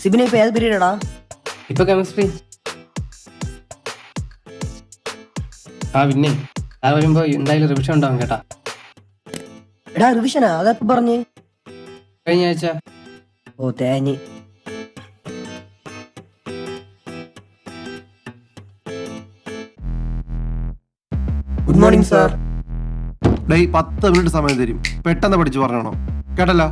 സിബിനെ ഇപ്പൊ ഏത് പീരീഡാ? ഇപ്പൊ കെമിസ്ട്രി. ആ പിന്നെ അത് വരുമ്പോ എന്തായാലും റിവിഷൻ ഉണ്ടാവും കേട്ടാ. എടാ റിവിഷനാ? അതെപ്പോ പറഞ്ഞ്? കഴിഞ്ഞ ആഴ്ച. ഓ തേഞ്ഞ്. Good morning sir. ഡേയ് 10 മിനിറ്റ് സമയം തരും, പെട്ടെന്ന് പഠിച്ചു പറഞ്ഞോ കേട്ടല്ലോ.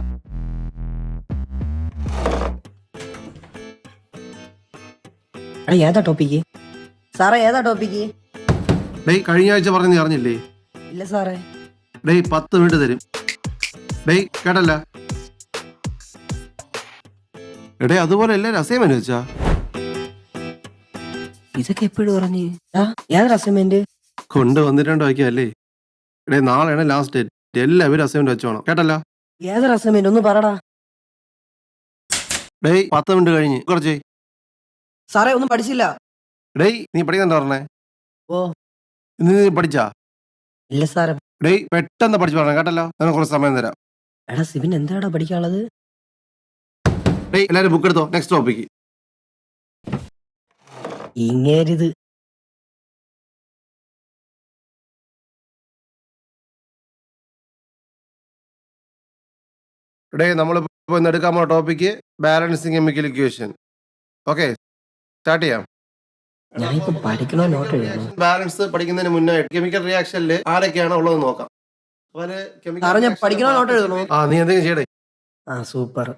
എടാ ഏതാ ടോപ്പിക്ക്? സാറേ ഏതാ ടോപ്പിക്ക്? ഡേയ് കഴിഞ്ഞ ആഴ്ച പറഞ്ഞ നീ അറിഞ്ഞില്ലേ? ഇല്ല സാറേ. ഡേയ് 10 മിനിറ്റ് തരും. ഡേയ് കേട്ടല്ല. എടേ അതുപോലെ എല്ലാരും അസൈൻമെന്റ് വെച്ചാ ഇതൊക്കെ എപ്പോഴും പറഞ്ഞ്. ഏതാ അസൈൻമെന്റ്? കൊണ്ടുവന്നിട്ടുണ്ട് വയ്ക്കല്ലേ. ഡേ നാളെയാണ് ലാസ്റ്റ് ഡേറ്റ്, എല്ലാവരും അസൈൻമെന്റ് വെച്ചോണം കേട്ടല്ലോ. ഏതാ അസൈൻമെന്റ് ഒന്ന് പറടാ. ഡേയ് 10 മിനിറ്റ് കഴിഞ്ഞ് കുറച്ച്. സാറേ ഒന്നും പഠിച്ചില്ല. ഡേയ് നീ പഠിക്കണ്ട പറഞ്ഞേ. ഓ ഇന്ന് നീ പഠിച്ചാ? ഇല്ല സാറേ. ഡേയ് പെട്ടെന്ന് പഠിച്ചു പറഞ്ഞേ കേട്ടല്ലോ, ഞാൻ കുറച്ച് സമയം തരാം. എടാ സിബിൻ എന്താടാ പഠിക്കാനുള്ളത്? ഡേയ് എല്ലാവരും ബുക്ക് എടുത്തോ, നെക്സ്റ്റ് ടോപ്പിക്ക്. ഇങ്ങേരിത്. ഡേ നമ്മളിപ്പോ ഇന്ന് എടുക്കാൻ പോകുന്ന topic balancing chemical equation. Okay start ചെയ്യാം. ഞാനിപ്പോ പഠിക്കണോ നോട്ട് എഴുതണോ? ബാലൻസ് പഠിക്കുന്നതിന് മുന്നേ കെമിക്കൽ റിയാക്ഷനിൽ ആരൊക്കെയാണ് ഉള്ളത് നോക്കാം. സാറേ ഞാൻ പഠിക്കണോ നോട്ട് എഴുതണോ? നീ എന്തെങ്കിലും ചെയ്യടേ. സൂപ്പർ.